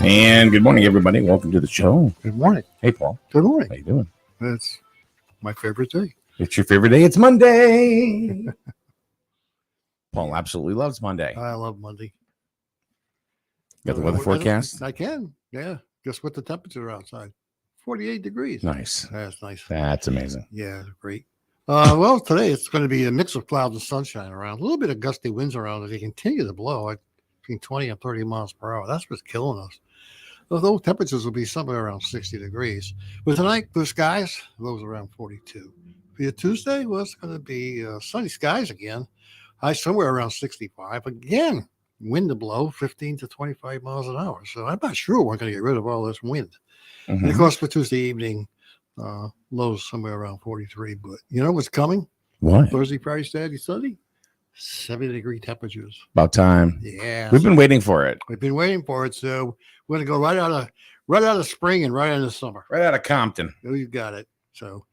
And good morning, everybody. Welcome to the show. Good morning. Hey, Paul. Good morning. How you doing? That's my favorite day. It's your favorite day. It's Monday. Paul absolutely loves Monday. I love Monday. Got the weather forecast? I can. Yeah. Guess what the temperature outside? 48 degrees. Nice. That's nice. That's amazing. Yeah, great. Well, today it's going to be a mix of clouds and sunshine around. A little bit of gusty winds around as they continue to blow at between 20 and 30 miles per hour. That's what's killing us. Although temperatures will be somewhere around 60 degrees. But tonight, blue skies, lows around 42. For your Tuesday, well, it's going to be sunny skies again. High somewhere around 65. Again, wind to blow 15 to 25 miles an hour. So I'm not sure we're going to get rid of all this wind. Mm-hmm. And of course, for Tuesday evening, lows somewhere around 43. But you know what's coming? What? Thursday, Friday, Saturday, Sunday? 70-degree temperatures. About time. Yeah. We've been waiting for it. We've been waiting for it. So we're going to go right out of spring and right into summer. Right out of Compton. Oh, you got it. So,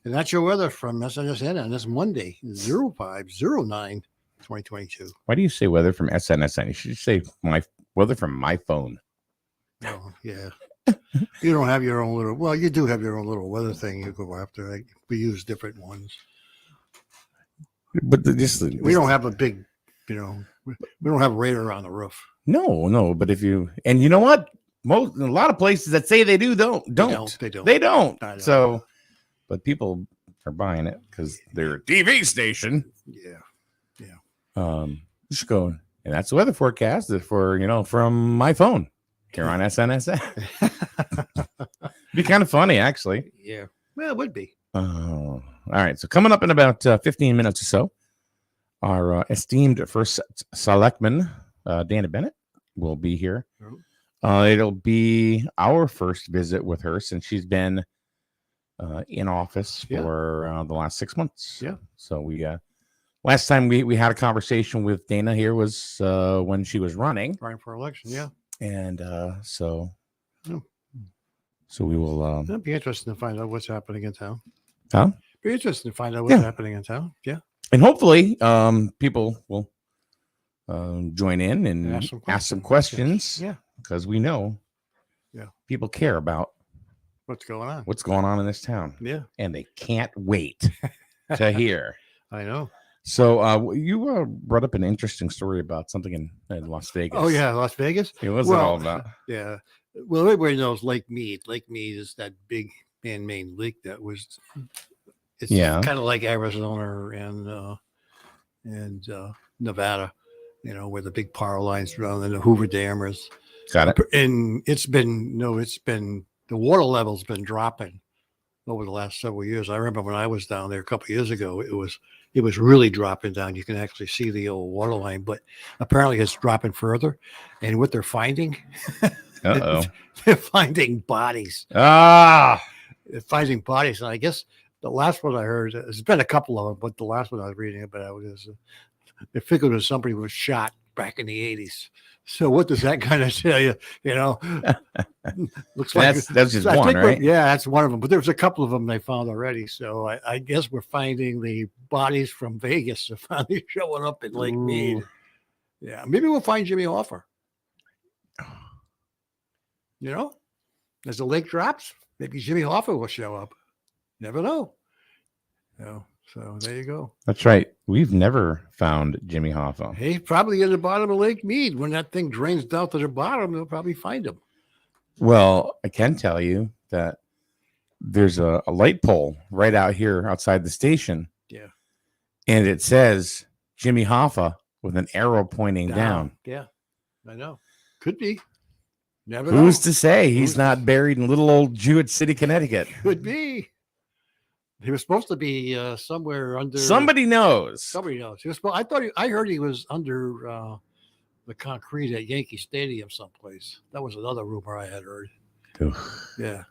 and that's your weather from SNSN on this Monday, 05/09/2022. Why do you say weather from SNSN? You should say my weather from my phone. Oh, yeah. You don't have your own little, well, you do have your own little weather thing you go after. We use different ones. But We don't have a big, we don't have a radar on the roof. No. But if you, and you know what? A lot of places that say they do don't. They don't. They don't. So, but people are buying it because they're a TV station. Yeah. Just go, and that's the weather forecast for from my phone here on SNSN. Be kind of funny, actually. Yeah. Well, it would be. All right. So coming up in about 15 minutes or so, our esteemed first selectman, Dana Bennett, will be here. It'll be our first visit with her since she's been in office for the last 6 months. Yeah. So we last time we had a conversation with Dana here was when she was running for election. Yeah. And so we will. It'd be interesting to find out what's happening in town. Huh? Be interesting to find out what's happening in town. Yeah. And hopefully people will join in and ask some questions. Yeah. Because we know people care about what's going on in this town. Yeah. And they can't wait to hear. I know. So you brought up an interesting story about something in Las Vegas. Oh, yeah. Las Vegas? What's it all about? Yeah. Well, everybody knows Lake Mead. Lake Mead is that big man-made lake that was, it's kind of like Arizona and Nevada, where the big power lines run and the Hoover Dam is. Got it. And the water level's been dropping over the last several years. I remember when I was down there a couple of years ago, it was really dropping down. You can actually see the old water line, but apparently it's dropping further. And what they're finding, they're finding bodies. They're finding bodies. And I guess The last one I heard, there's been a couple of them, but the last one I was reading about was they figured that somebody was shot back in the 80s. So what does that kind of tell you? You know, looks like that's just I one, think right? Yeah, that's one of them. But there's a couple of them they found already. So I guess we're finding the bodies from Vegas are finally showing up in Lake Mead. Yeah, maybe we'll find Jimmy Hoffa. You know, as the lake drops, maybe Jimmy Hoffa will show up. Never know. So there you go. That's right. We've never found Jimmy Hoffa. He's probably in the bottom of Lake Mead. When that thing drains down to the bottom, they'll probably find him. Well, I can tell you that there's a light pole right out here outside the station. Yeah. And it says Jimmy Hoffa with an arrow pointing down. Yeah, I know. Could be. Never know. Who's to say he's not buried in little old Jewett City, Connecticut? Could be. He was supposed to be somewhere under. Somebody knows. Somebody knows. I heard he was under the concrete at Yankee Stadium someplace. That was another rumor I had heard. Yeah.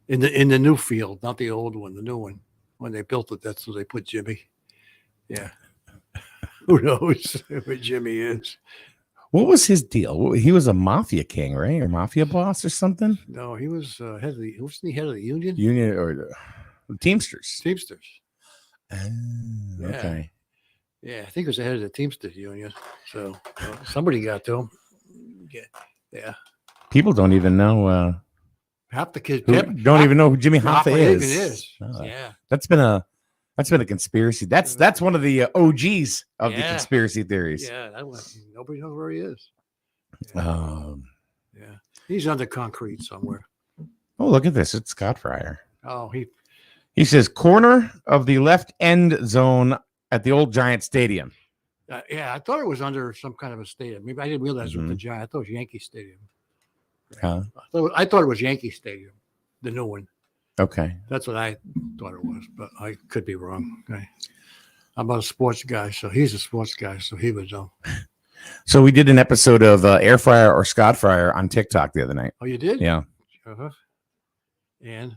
In the new field, not the old one, the new one. When they built it, that's where they put Jimmy. Yeah. Who knows where Jimmy is? What was his deal? He was a mafia king, right? Or mafia boss or something? No, he was wasn't he head of the union? Union or Teamsters. Teamsters. Okay. Yeah, I think it was the head of the Teamsters union. So somebody got to him. Yeah. People don't even know. Half the kids don't even know who Jimmy Hoffa is. Yeah. That's been a conspiracy. That's one of the OGs of the conspiracy theories. Yeah, nobody knows where he is. Yeah. Yeah. He's under concrete somewhere. Oh, look at this. It's Scott Fryer. Oh, he says corner of the left end zone at the old Giant Stadium. Yeah, I thought it was under some kind of a stadium. Maybe I didn't realize it was the Giant. I thought it was Yankee Stadium. Huh? I thought it was Yankee Stadium, the new one. Okay. That's what I thought it was, but I could be wrong. Okay. I'm a sports guy, so he's a sports guy, so he would know. So we did an episode of Air Fryer or Scott Fryer on TikTok the other night. Oh, you did? Yeah. Uh-huh. And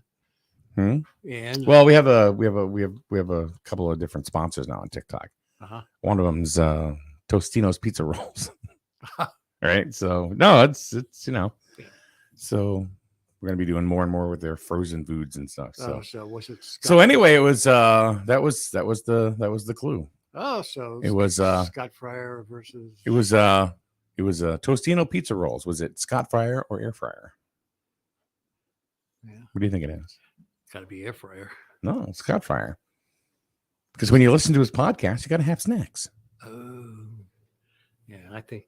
well, we have a couple of different sponsors now on TikTok. Uh-huh. One of them's Tostino's Pizza Rolls. Right? So no, it's so we're gonna be doing more and more with their frozen foods and stuff. So, was it Scott? So anyway, it was that was the clue. Oh, so it was Scott Fryer versus it was Tostino Pizza Rolls. Was it Scott Fryer or Air Fryer? Yeah. What do you think it is? It's gotta be Air Fryer. No, it's Scott Fryer. Because when you listen to his podcast, you gotta have snacks. Oh. Yeah, I think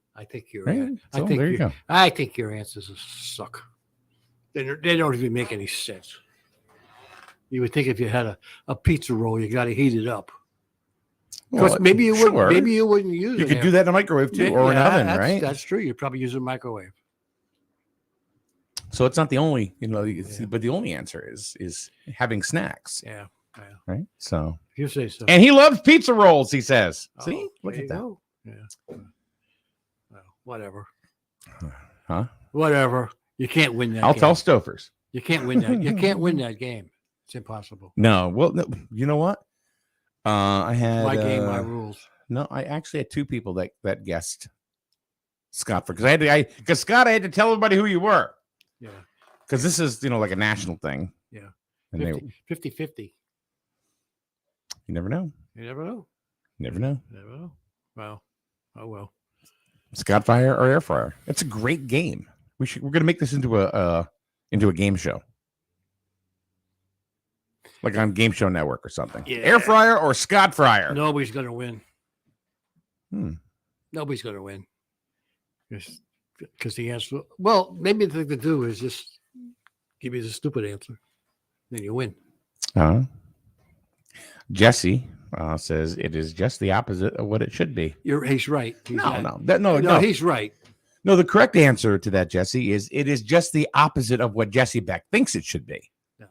you're right. So there you go. I think your answers suck. They don't even make any sense. You would think if you had a pizza roll, you got to heat it up. Because maybe you wouldn't use it. You could do that in a microwave too, or an oven, right? That's true. You'd probably use a microwave. So it's not the only, but the only answer is having snacks. Yeah. Right. So you say so. And he loves pizza rolls. He says. See, look at that. Go. Yeah. Well, whatever. Huh? Whatever. You can't win that. I'll tell Stofers. You can't win that. You can't win that game. It's impossible. No. Well, no, you know what? I had my game, my rules. No, I actually had two people that guessed Scott because I had to tell everybody who you were. Yeah. Because this is like a national thing. Yeah. And 50-50. You never know. You never know. Never know. Never know. Well. Oh well. Scott Fryer or Air Fryer. It's a great game. We're gonna make this into a game show. Like on Game Show Network or something. Yeah. Air Fryer or Scott Fryer. Nobody's gonna win. Nobody's gonna win. Because the answer, well, maybe the thing to do is just give me the stupid answer. Then you win. Jesse says it is just the opposite of what it should be. He's right. No, he's right. No, the correct answer to that, Jesse, is it is just the opposite of what Jesse Beck thinks it should be. No,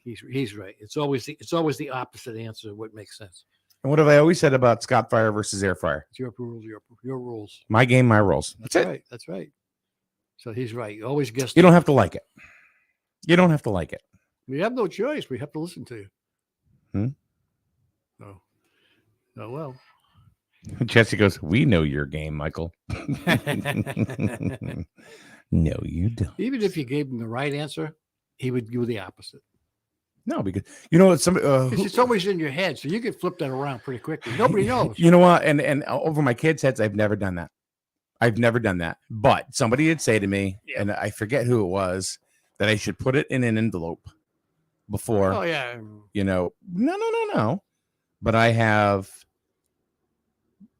he's right. It's always the opposite answer of what makes sense. And what have I always said about Scott Fryer versus Air Fryer? It's your rules, your rules. My game, my rules. That's right. That's right. So he's right. You always guess. You don't have to like it. You don't have to like it. We have no choice. We have to listen to you. Oh, well. Jesse goes, "We know your game, Michael." No, you don't. Even if you gave him the right answer, he would do the opposite. No, because you know what? It's always in your head, so you can flip that around pretty quickly. Nobody knows. You know what? And over my kids' heads, I've never done that. But somebody did say to me, and I forget who it was, that I should put it in an envelope before. Oh yeah. You know, no. But I have,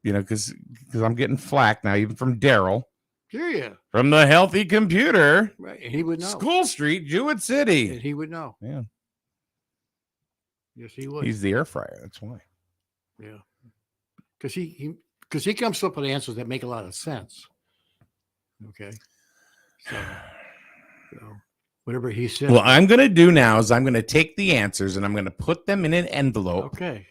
you know, because I'm getting flack now, even from Daryl. Yeah. From the Healthy Computer. Right. And he would know. School Street, Jewett City. And he would know. Yeah. Yes, he would. He's the air fryer. That's why. Yeah. Because he comes up with answers that make a lot of sense. Okay. So whatever he said. What I'm going to do now is I'm going to take the answers and I'm going to put them in an envelope. Okay.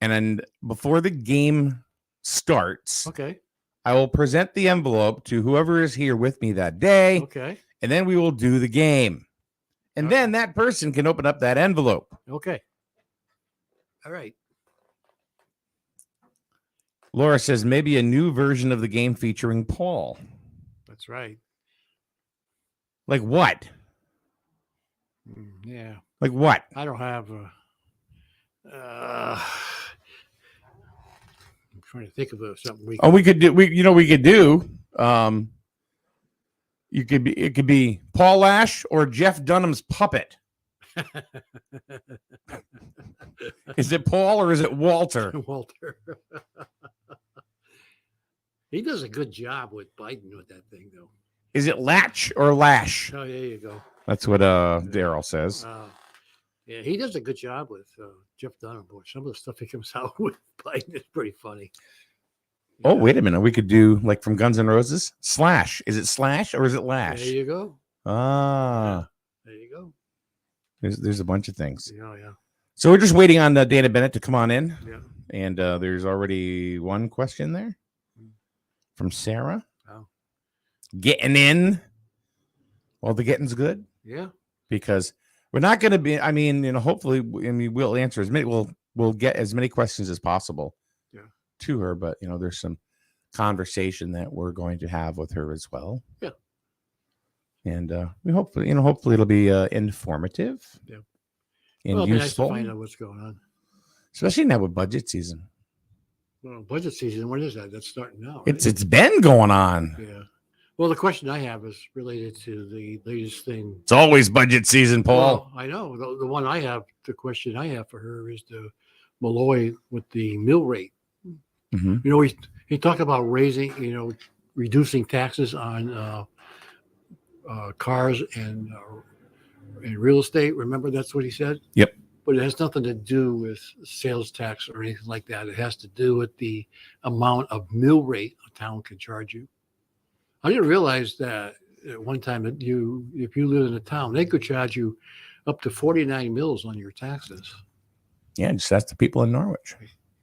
And then before the game starts, okay, I will present the envelope to whoever is here with me that day. Okay. And then we will do the game. And then that person can open up that envelope. Okay. All right. Laura says maybe a new version of the game featuring Paul. That's right. Like what? Yeah. Like what? I don't have I'm trying to think of something we could do. It could be Paul Lash or Jeff Dunham's puppet. Is it Paul or is it Walter? Walter. He does a good job with Biden with that thing, though. Is it Latch or Lash? Oh, there you go. That's what Daryl says. Yeah, he does a good job with Jeff Dunham. Boy, some of the stuff he comes out with Biden is pretty funny. Oh, wait a minute. We could do like from Guns N' Roses. Slash. Is it Slash or is it Lash? There you go. Ah. There you go. There's a bunch of things. Yeah. So we're just waiting on Dana Bennett to come on in. Yeah. And there's already one question there from Sarah. Oh. Getting in. Well, the getting's good. Yeah. Because we're not going to be, hopefully, we'll answer as many, we'll get as many questions as possible to her, but, there's some conversation that we're going to have with her as well. Yeah. And we hopefully it'll be informative. Yeah. And well, it'll be nice useful. to find out what's going on. Especially now with budget season. Well, budget season, when is that? That's starting now. Right? It's been going on. Yeah. Well, the question I have is related to the latest thing. It's always budget season, Paul. Well, I know. The question I have for her is the Malloy with the mill rate. Mm-hmm. He talked about reducing taxes on cars and real estate. Remember, that's what he said? Yep. But it has nothing to do with sales tax or anything like that. It has to do with the amount of mill rate a town can charge you. I didn't realize that at one time that if you live in a town, they could charge you up to 49 mills on your taxes. Yeah, just that's the people in Norwich.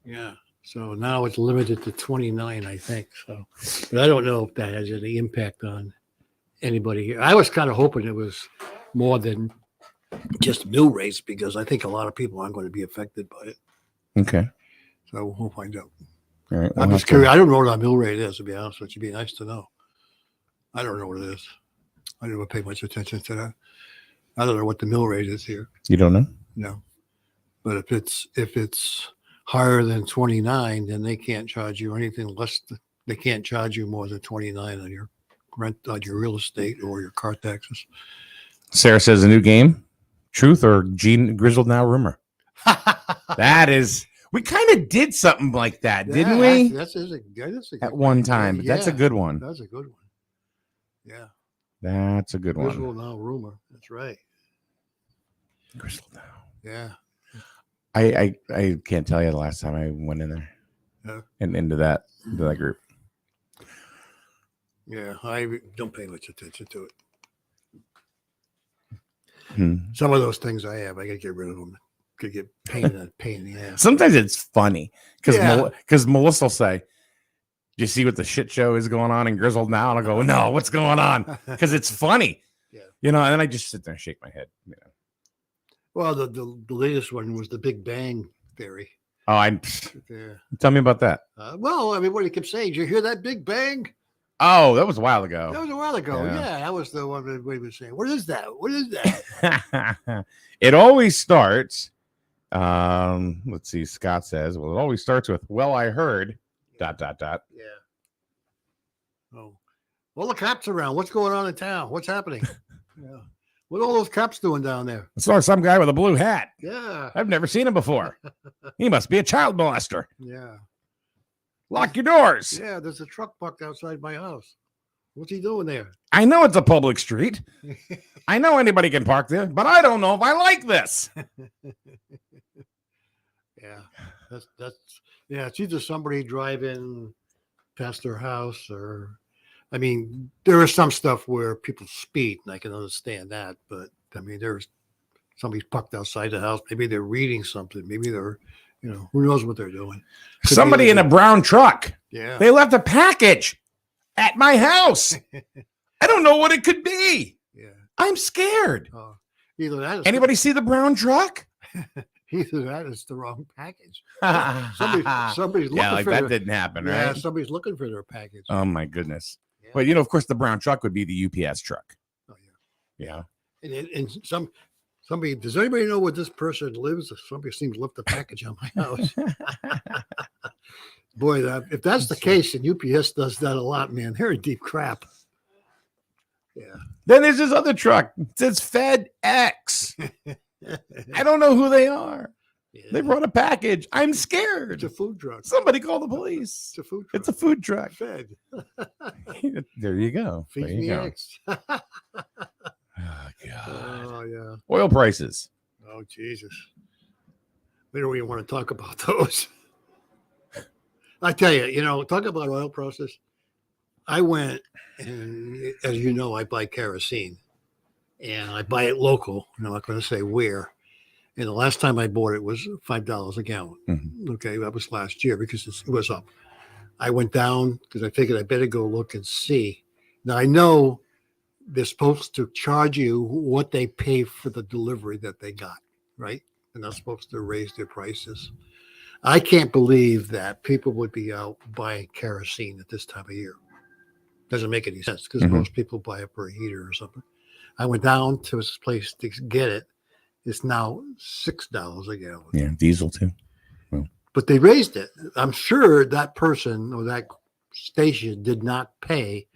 Yeah. So now it's limited to 29, I think. So, but I don't know if that has any impact on anybody here. I was kind of hoping it was more than just mill rates because I think a lot of people aren't going to be affected by it. Okay. So we'll find out. All right. I'm just curious. I don't know what a mill rate is, to be honest with you. It'd be nice to know. I don't know what it is. I never pay much attention to that. I don't know what the mill rate is here. You don't know? No. But if it's higher than 29, then they can't charge you anything less. They can't charge you more than 29 on your rent, on your real estate, or your car taxes. Sarah says a new game. Truth or Griswold now rumor? That is. We kind of did something like that, didn't we? That's a good at one time. But that's a good one. That's a good one. Yeah. That's a good one. Griswold now rumor. That's right. Griswold now. Yeah. I can't tell you the last time I went in there. Yeah. And into that group. Yeah, I don't pay much attention to it. Some of those things I have, I got to get rid of them. Could get pain in the ass. Sometimes it's funny because Melissa will say, "Do you see what the shit show is going on in Griswold now?" And I'll go, "No, what's going on?" Because it's funny, Yeah. And then I just sit there and shake my head. Well, the latest one was the Big Bang theory. Oh, Yeah. tell me about that. Well, I mean, what he kept saying, did you hear that Big Bang? Oh, that was a while ago. That was a while ago. Yeah. Yeah, that was the one that he was saying. What is that? What is that? It always starts. Let's see. Scott says, "Well, it always starts with, well, I heard, ... Yeah. Oh, all the cops around. What's going on in town? What's happening? Yeah. What are all those cops doing down there? I saw some guy with a blue hat. Yeah. I've never seen him before. He must be a child molester. Yeah. Lock your doors. Yeah, there's a truck parked outside my house. What's he doing there? I know it's a public street. I know anybody can park there, but I don't know if I like this." Yeah, yeah. It's either somebody driving past their house, or, I mean, there is some stuff where people speed, and I can understand that. But I mean, there's somebody's parked outside the house. Maybe they're reading something. Maybe they're, who knows what they're doing. Could Somebody in a brown truck. Yeah. They left a package at my house. I don't know what it could be. Yeah. I'm scared. Either that. Anybody see the brown truck? Either that is the wrong package. Somebody's looking Yeah, like for that their, didn't happen, right? Yeah, somebody's looking for their package. Oh my goodness. Yeah. But of course, the brown truck would be the UPS truck. Oh yeah. Yeah. And somebody, does anybody know where this person lives? Somebody seems to left a package on my house. Boy, if that's the case, and UPS does that a lot, man, they're in deep crap. Yeah. Then there's this other truck. It says FedEx. I don't know who they are. Yeah. They brought a package. I'm scared. It's a food truck. Somebody call the police. It's a food truck. It's a food truck. Fed. There you go. Feed There you me go. eggs. Oh, God. Oh, yeah. Oil prices. Oh, Jesus. We don't even want to talk about those. I tell you, talk about oil prices. I went, and as you know, I buy kerosene, and I buy it local. I'm not going to say where. And the last time I bought it was $5 a gallon. Mm-hmm. Okay, that was last year because it was up. I went down because I figured I better go look and see. Now, I know they're supposed to charge you what they pay for the delivery that they got, right? They're not supposed to raise their prices. I can't believe that people would be out buying kerosene at this time of year. Doesn't make any sense because most people buy it for a heater or something. I went down to this place to get it. It's now $6 a gallon. Yeah, diesel too. Well. But they raised it. I'm sure that person or that station did not pay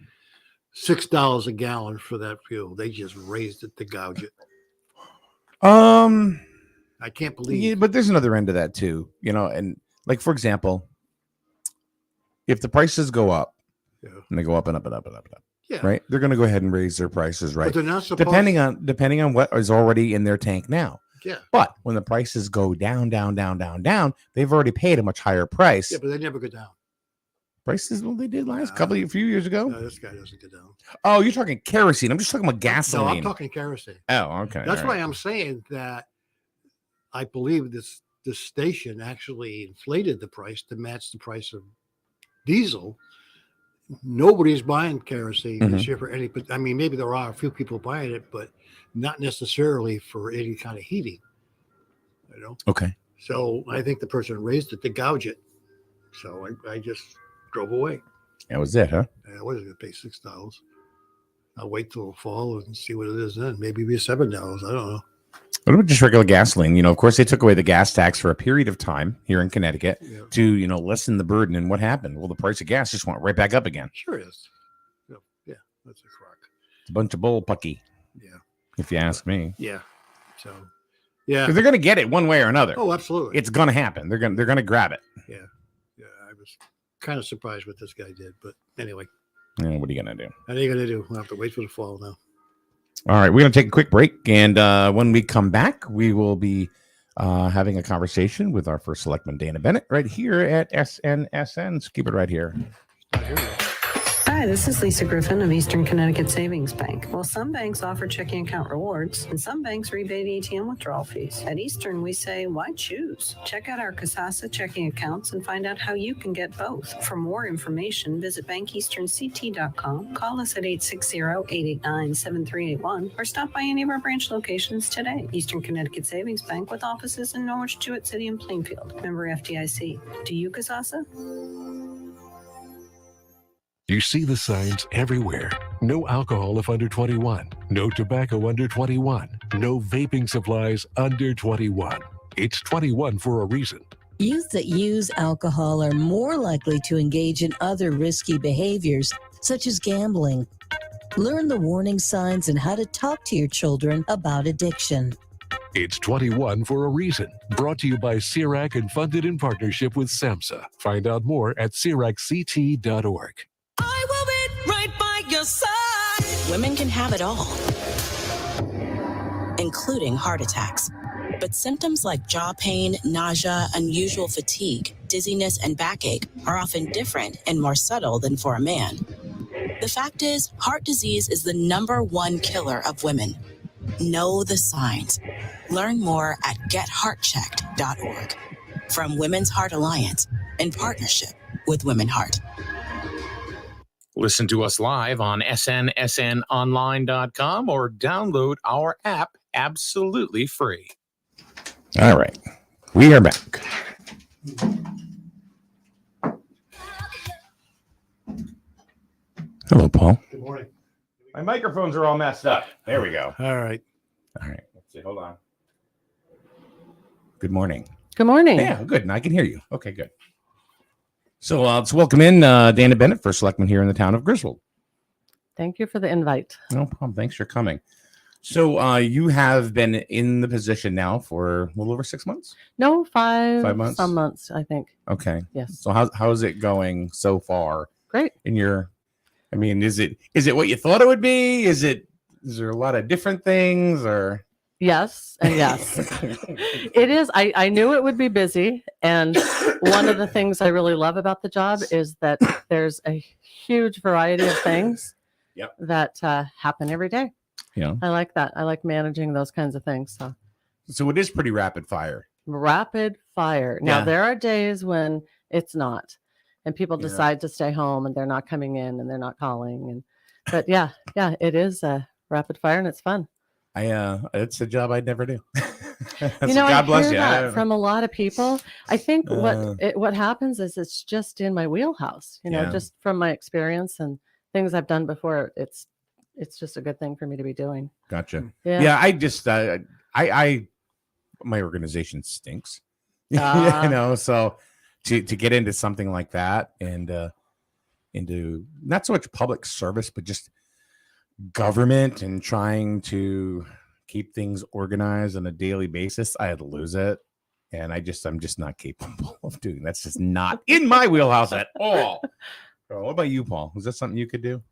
$6 a gallon for that fuel. They just raised it to gouge it. I can't believe. Yeah, but there's another end to that too. And like, for example, if the prices go up, and they go up and up and up and up and up, right? They're going to go ahead and raise their prices, right? But they're not supposed, depending on what is already in their tank now. Yeah. But when the prices go down, they've already paid a much higher price. Yeah, but they never go down. Prices, well, they did a few years ago. No, this guy doesn't go down. Oh, you're talking kerosene. I'm just talking about gasoline. No, I'm talking kerosene. Oh, okay. That's why I'm saying that I believe this station actually inflated the price to match the price of diesel. Nobody's buying kerosene this year for any, but I mean, maybe there are a few people buying it, but not necessarily for any kind of heating. Okay. So I think the person raised it to gouge it. So I just drove away. That was it, huh? I wasn't going to pay $6. I'll wait till the fall and see what it is then. Maybe it'll be $7. I don't know. What about just regular gasoline? Of course, they took away the gas tax for a period of time here in Connecticut to, lessen the burden. And what happened? Well, the price of gas just went right back up again. Sure is. Yeah, that's a crock. It's a bunch of bull pucky. Yeah. If you ask me. Yeah. So, yeah. They're going to get it one way or another. Oh, absolutely. It's going to happen. They're going to grab it. Yeah. Yeah. I was kind of surprised what this guy did. But anyway. Yeah, what are you going to do? What are you going to do? We'll have to wait for the fall now. All right, we're going to take a quick break, and when we come back, we will be having a conversation with our first selectman, Dana Bennett, right here at SNSN. So keep it right here. Hi, this is Lisa Griffin of Eastern Connecticut Savings Bank. Well, some banks offer checking account rewards, and some banks rebate ATM withdrawal fees. At Eastern, we say, why choose? Check out our Kasasa checking accounts and find out how you can get both. For more information, visit bankeasternct.com, call us at 860-889-7381, or stop by any of our branch locations today. Eastern Connecticut Savings Bank with offices in Norwich, Jewett City, and Plainfield. Member FDIC. Do you, Kasasa? You see the signs everywhere. No alcohol if under 21. No tobacco under 21. No vaping supplies under 21. It's 21 for a reason. Youth that use alcohol are more likely to engage in other risky behaviors, such as gambling. Learn the warning signs and how to talk to your children about addiction. It's 21 for a reason. Brought to you by CIRAC and funded in partnership with SAMHSA. Find out more at CIRACCT.org. I will be right by your side. Women can have it all, including heart attacks. But symptoms like jaw pain, nausea, unusual fatigue, dizziness, and backache are often different and more subtle than for a man. The fact is, heart disease is the #1 killer of women. Know the signs. Learn more at getheartchecked.org. From Women's Heart Alliance in partnership with Women Heart. Listen to us live on snsnonline.com or download our app absolutely free. All right. We are back. Hello, Paul. Good morning. My microphones are all messed up. There we go. All right. All right. Let's see. Hold on. Good morning. Good morning. Yeah, good. And I can hear you. Okay, good. So let's welcome in Dana Bennett, First Selectman here in the town of Griswold. Thank you for the invite. No problem. Thanks for coming. So you have been in the position now for a little over 6 months? No, 5 months? Some months, I think. Okay. Yes. So how is it going so far? Great. In your, I mean, is it what you thought it would be? Is there a lot of different things or? Yes and yes. It is. I knew it would be busy. And one of the things I really love about the job is that there's a huge variety of things that happen every day. Yeah. I like that. I like managing those kinds of things. So it is pretty rapid fire. Rapid fire. Now, there are days when it's not. And people decide to stay home and they're not coming in and they're not calling. But yeah, it is rapid fire and it's fun. It's a job I'd never do. God bless you. That from a lot of people. I think what happens is it's just in my wheelhouse, just from my experience and things I've done before. It's just a good thing for me to be doing. Gotcha. Yeah. I just, my organization stinks, so to get into something like that and into not so much public service, but just government and trying to keep things organized on a daily basis, I had to lose it. And I'm just not capable of doing that's just not in my wheelhouse at all. So what about you, Paul? Was that something you could do?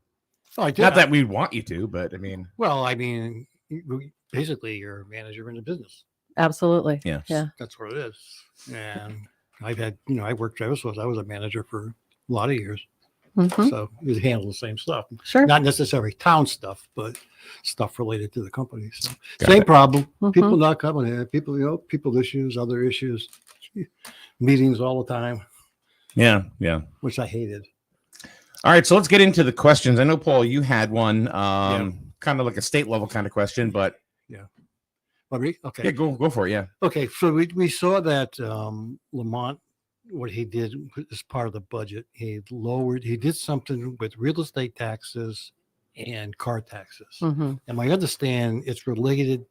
Oh, I did. Not that we'd want you to, but I mean. Well, basically you're a manager in the business. Absolutely. Yes. Yeah. That's what it is. And I've had, I worked, I was a manager for a lot of years. Mm-hmm. So you handle the same stuff. Sure. Not necessarily town stuff, but stuff related to the company. So same problem. Mm-hmm. People not coming in. People, people issues, other issues, meetings all the time. Yeah. Which I hated. All right, so let's get into the questions. I know, Paul, you had one, kind of like a state level kind of question, but Okay. Yeah, go for it. Yeah. Okay, so we saw that Lamont, what he did as part of the budget, he did something with real estate taxes and car taxes. Mm-hmm. And I understand it's related.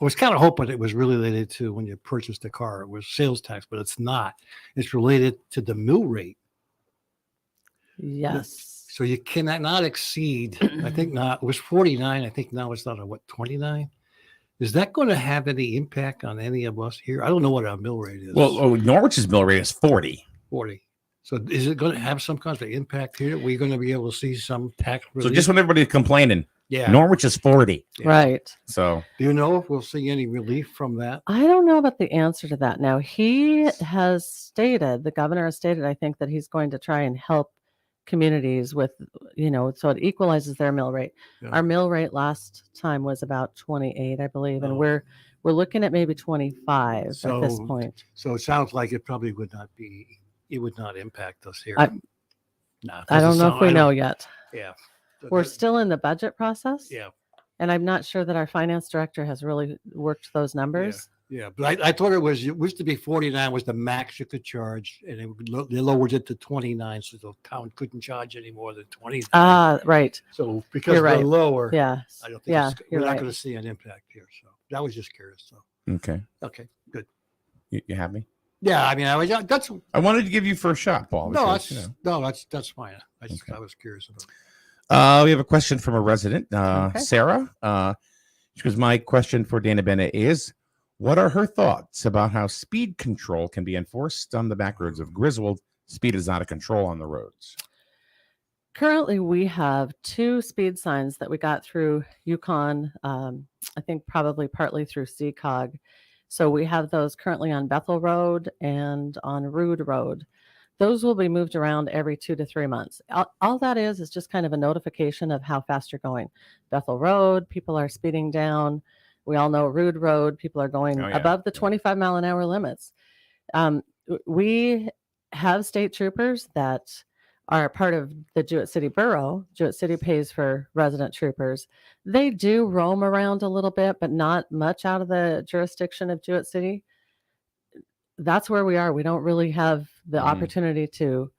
I was kind of hoping it was related to when you purchased a car. It was sales tax, but it's not. It's related to the mill rate. Yes. So you cannot not exceed, I think not, it was 49. I think now it's not 29? Is that going to have any impact on any of us here? I don't know what our mill rate is. Well, Norwich's mill rate is 40. 40. So is it going to have some kind of impact here? We're going to be able to see some tax relief? So just when everybody's complaining, yeah, Norwich is 40. Yeah. Right. So do you know if we'll see any relief from that? I don't know about the answer to that. Now, the governor has stated, I think, that he's going to try and help communities with, so it equalizes their mill rate. Yeah. Our mill rate last time was about 28, I believe, and Oh. we're looking at maybe 25 at this So- point. So it sounds like it probably would not impact us here. I- Nah, 'cause I don't it know sound- if we I know don't- yet. Yeah. We're still in the budget process. Yeah. And I'm not sure that our finance director has really worked those numbers. Yeah, but I thought it used to be 49 was the max you could charge, and they lowered it to 29, so the town couldn't charge any more than 20. Right. So because You're they're right. lower, Yeah. I don't think Yeah, we're you're not right. going to see an impact here. So that was just curious. So Okay. okay, good. You happy? Yeah, I mean, that's I wanted to give you first shot, Paul. no, because, that's fine. Okay. I was curious about it. We have a question from a resident, Okay. Sarah. She goes, my question for Dana Bennett is, what are her thoughts about how speed control can be enforced on the back roads of Griswold? Speed is out of control on the roads. Currently, we have 2 speed signs that we got through Yukon, I think probably partly through CCOG. So we have those currently on Bethel Road and on Rood Road. Those will be moved around every 2 to 3 months. All that is just kind of a notification of how fast you're going. Bethel Road, people are speeding down. We all know Rood Road, people are going Oh, yeah. above the 25-mile-an-hour limits. We have state troopers that are part of the Jewett City Borough. Jewett City pays for resident troopers. They do roam around a little bit, but not much out of the jurisdiction of Jewett City. That's where we are. We don't really have the opportunity to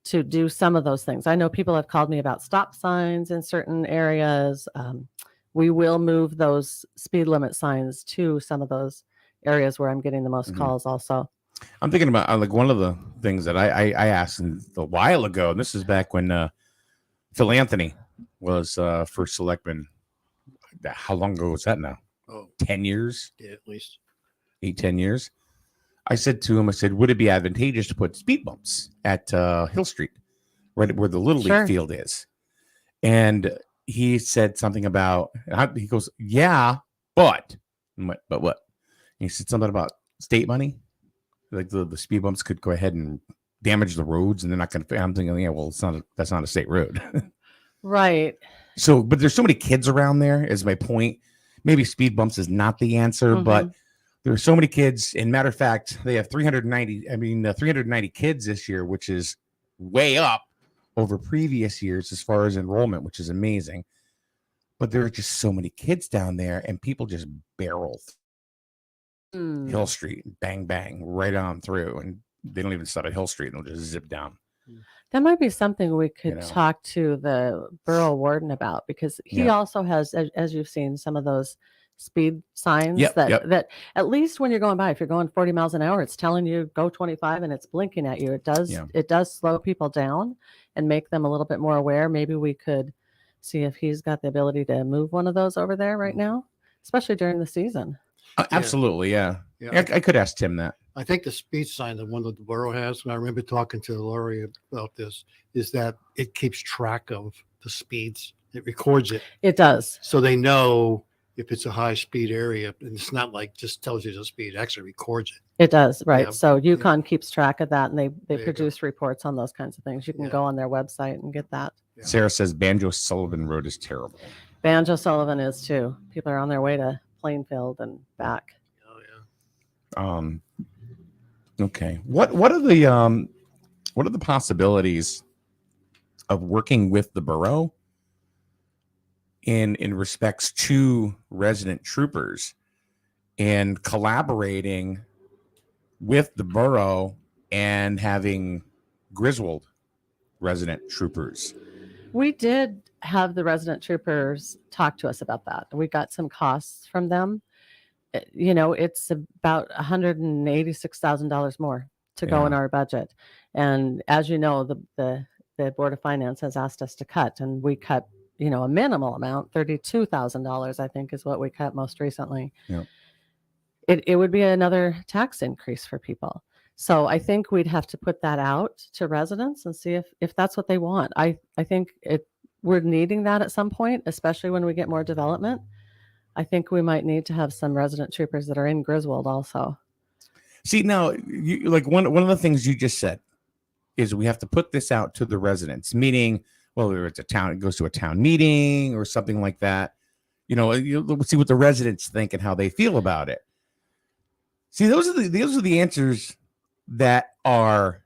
do some of those things. I know people have called me about stop signs in certain areas. We will move those speed limit signs to some of those areas where I'm getting the most calls also. I'm thinking about like one of the things that I asked a while ago, and this is back when Phil Anthony was first selectman. How long ago was that now? Oh, 10 years? yeah, at least. 8-10 years. I said to him, would it be advantageous to put speed bumps at Hill Street, right where the Little Sure. League field is? And he said something about, he goes, yeah, but what? He said something about state money. Like the speed bumps could go ahead and damage the roads, and they're not going to. I'm thinking, yeah, well, that's not a state road. Right. So, but there's so many kids around there, is my point. Maybe speed bumps is not the answer, but there are so many kids. And matter of fact, they have 390 kids this year, which is way up over previous years as far as enrollment, which is amazing. But there are just so many kids down there, and people just barrel Hill Street, bang, bang, right on through. And they don't even stop at Hill Street. They'll just zip down. That might be something we could You know. talk to the borough warden about, because he Yeah. also has, as you've seen, some of those speed signs Yep, yep. that at least when you're going by, if you're going 40 miles an hour, it's telling you go 25 and it's blinking at you. It does slow people down and make them a little bit more aware. Maybe we could see if he's got the ability to move one of those over there right now, especially during the season. Absolutely, yeah. Yeah. I could ask Tim that. I think the speed sign, the one that the borough has, and I remember talking to Lori about this, is that it keeps track of the speeds. It records it. It does. So they know if it's a high speed area, and it's not like just tells you the speed, it actually records it. It does, right. Yeah. So Yukon keeps track of that, and they There you go. produce reports on those kinds of things. You can Yeah. go on their website and get that. Yeah. Sarah says Banjo Sullivan Road is terrible. Banjo Sullivan is too. People are on their way to Plainfield and back. Oh, yeah. Okay. What are the possibilities of working with the borough in respects to resident troopers and collaborating with the borough and having Griswold resident troopers? We did have the resident troopers talk to us about that. We got some costs from them. It's about $186,000 more to go in our budget. And as you know, the Board of Finance has asked us to cut, and we cut, a minimal amount, $32,000, I think is what we cut most recently. Yeah. It would be another tax increase for people. So I think we'd have to put that out to residents and see if that's what they want. I think we're needing that at some point, especially when we get more development. I think we might need to have some resident troopers that are in Griswold also. See, now, you like one of the things you just said is we have to put this out to the residents, meaning, well, whether it's it goes to a town meeting or something like that. You see what the residents think and how they feel about it. See, those are the answers that they're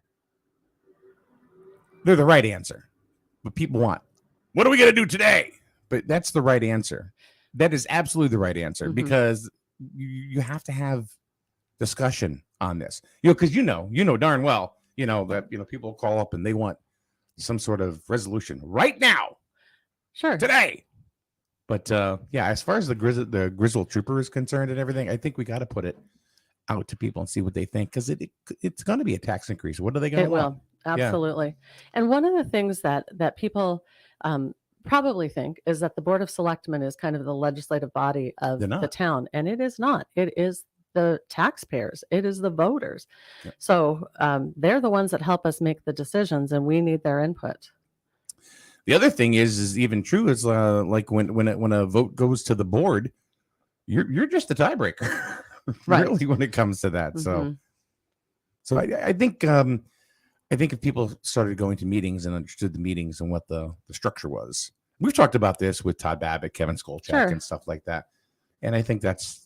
the right answer. But people want, what are we going to do today? But that's the right answer. That is absolutely the right answer, because you have to have discussion on this. Because darn well, that people call up and they want some sort of resolution right now, today. But as far as the Griswold Trooper is concerned and everything, I think we got to put it out to people and see what they think, because it's going to be a tax increase. What are they going to want? It will, absolutely. Yeah. And one of the things that people probably think is that the Board of Selectmen is kind of the legislative body of the town, and it is not. It is the taxpayers. It is the voters. Yep. So they're the ones that help us make the decisions, and we need their input. The other thing is even true is like when a vote goes to the board, you're just the tiebreaker, right? Really, when it comes to that. So I think if people started going to meetings and understood the meetings and what the structure was, we've talked about this with Todd Babbitt, Kevin Skolchak, and stuff like that. And I think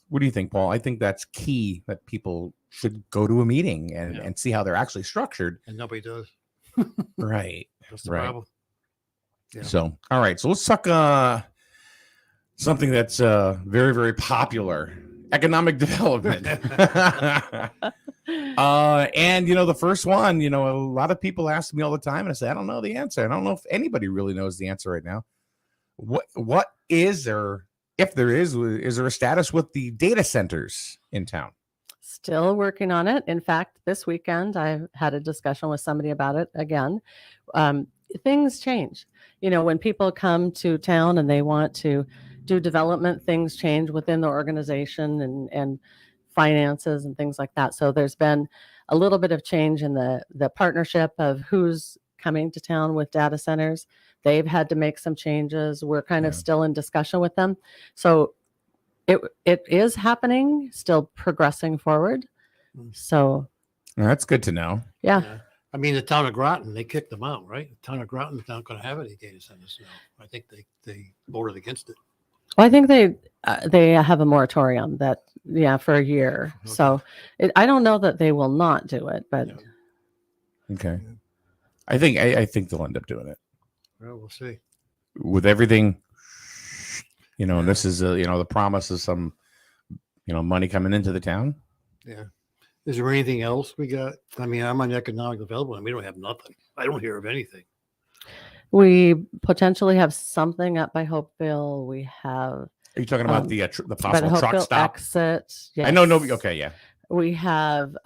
what do you think, Paul? I think that's key, that people should go to a meeting and see how they're actually structured. And nobody does. Right. That's the problem. Yeah. So, all right. So let's talk something that's very, very popular: economic development. And the first one, a lot of people ask me all the time, and I say, I don't know the answer. I don't know if anybody really knows the answer right now. What is there? If there is there a status with the data centers in town? Still working on it. In fact, this weekend I had a discussion with somebody about it again. Things change. When people come to town and they want to do development, things change within the organization and finances and things like that. So there's been a little bit of change in the partnership of who's coming to town with data centers. They've had to make some changes. We're kind of still in discussion with them. So it is happening, still progressing forward. So that's good to know. Yeah. I mean, the town of Groton, they kicked them out, right? The town of Groton's not going to have any data centers now. I think they voted against it. Well, I think they have a moratorium for a year. Okay. So I don't know that they will not do it, but okay. I think they'll end up doing it. Well, we'll see. With everything, and this is the promise of some money coming into the town. Yeah. Is there anything else we got? I mean, I'm on economic development, and we don't have nothing. I don't hear of anything. We potentially have something up by Hopeville. We have. Are you talking about the possible truck stop exit? Yes. I know nobody. Okay, yeah. We have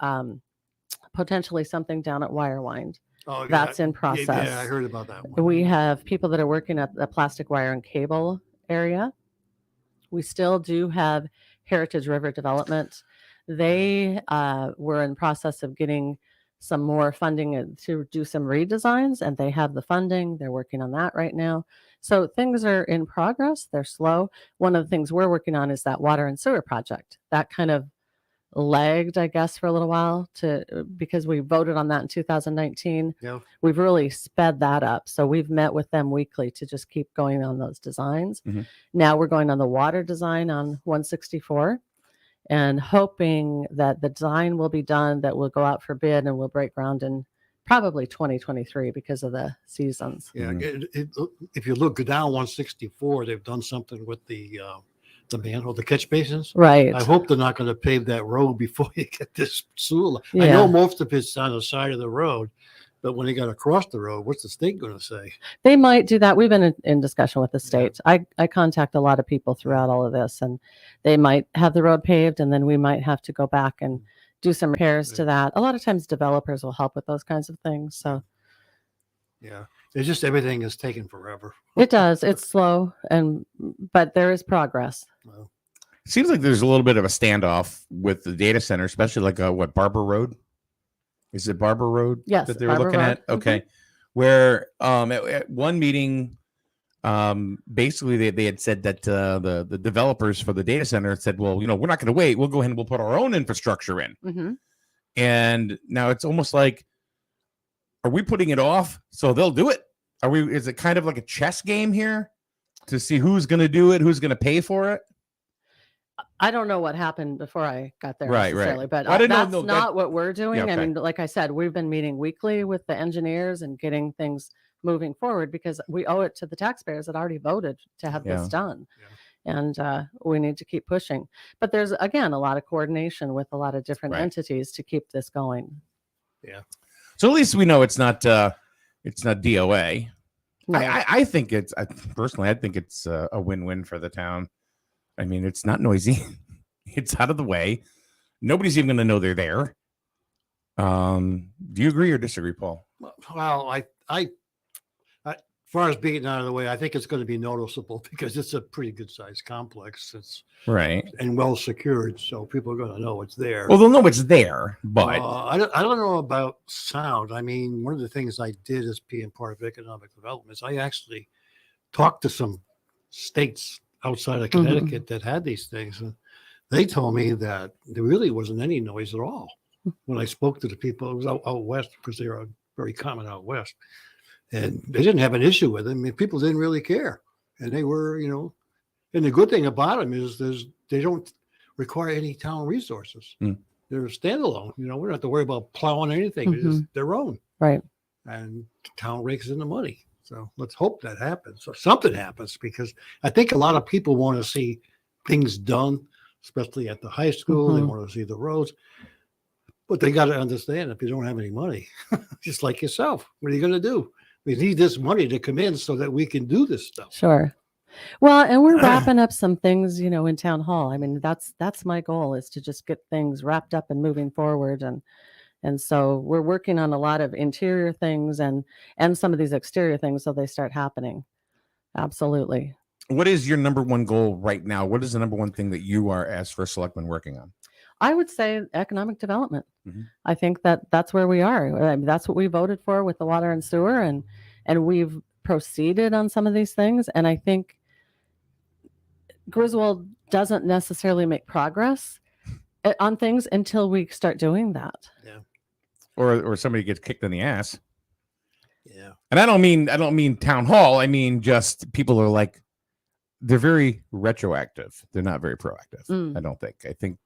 potentially something down at Wirewind. Oh, yeah. That's in process. Yeah, I heard about that one. We have people that are working at the plastic wire and cable area. We still do have Heritage River Development. They were in process of getting some more funding to do some redesigns, and they have the funding. They're working on that right now. So things are in progress. They're slow. One of the things we're working on is that water and sewer project. That kind of lagged, I guess, for a little while because we voted on that in 2019. Yeah. We've really sped that up. So we've met with them weekly to just keep going on those designs. Mm-hmm. Now we're going on the water design on 164 and hoping that the design will be done, that will go out for bid and will break ground in probably 2023 because of the seasons. Yeah. Mm-hmm. If you look down 164, they've done something with the manhole, the catch basins. Right. I hope they're not going to pave that road before you get this sewer. Yeah. I know most of it's on the side of the road, but when they got across the road, what's the state going to say? They might do that. We've been in discussion with the state. Yeah. I contact a lot of people throughout all of this, and they might have the road paved, and then we might have to go back and do some repairs to that. A lot of times developers will help with those kinds of things. So yeah, it's just everything is taking forever. It does. It's slow, but there is progress. Well, seems like there's a little bit of a standoff with the data center, especially like Barber Road. Is it Barber Road? Yes, that they were Barber looking Road. at. Okay, mm-hmm. Where at one meeting, basically they had said that the developers for the data center said, well, we're not going to wait. We'll go ahead and we'll put our own infrastructure in. Mm-hmm. And now it's almost like, Are we putting it off so they'll do it? Is it kind of like a chess game here to see who's going to do it, who's going to pay for it? I don't know what happened before I got there Right, necessarily, but Well, I didn't know- that's no, not what we're doing. Yeah, I okay. mean, like I said, we've been meeting weekly with the engineers and getting things moving forward because we owe it to the taxpayers that already voted to have this done. And we need to keep pushing. But there's, again, a lot of coordination with a lot of different Right. entities to keep this going. Yeah. So at least we know it's not DOA. No. I think personally, I think it's a win-win for the town. I mean, it's not noisy. It's out of the way. Nobody's even going to know they're there. Do you agree or disagree, Paul? Well, as far as being out of the way, I think it's going to be noticeable because it's a pretty good sized complex. It's Right. and well secured, so people are going to know it's there. Well, they'll know it's there, but I don't know about sound. I mean, one of the things I did as being part of economic development is I actually talked to some states outside of Connecticut that had these things, and they told me that there really wasn't any noise at all. When I spoke to the people, it was out west because they are very common out west, and they didn't have an issue with them. I mean, people didn't really care, and they were, and the good thing about them is they don't require any town resources. They're standalone. We don't have to worry about plowing anything. It's just their own. Right. And the town rakes in the money. So let's hope that happens. So something happens because I think a lot of people want to see things done, especially at the high school. They want to see the roads. But they got to understand if you don't have any money, just like yourself, what are you going to do? We need this money to come in so that we can do this stuff. Sure. Well, and we're wrapping up some things, in town hall. I mean, that's my goal is to just get things wrapped up and moving forward. And so we're working on a lot of interior things and some of these exterior things so they start happening. Absolutely. what is your number one goal right now? What is the number one thing that you are as first selectman working on? I would say economic development. Mhm. I think that's where we are. I mean, that's what we voted for with the water and sewer, and we've proceeded on some of these things. And I think Griswold doesn't necessarily make progress on things until we start doing that. Yeah. Or somebody gets kicked in the ass. Yeah. And I don't mean town hall. I mean just people are like, they're very retroactive. They're not very proactive. I don't think. I think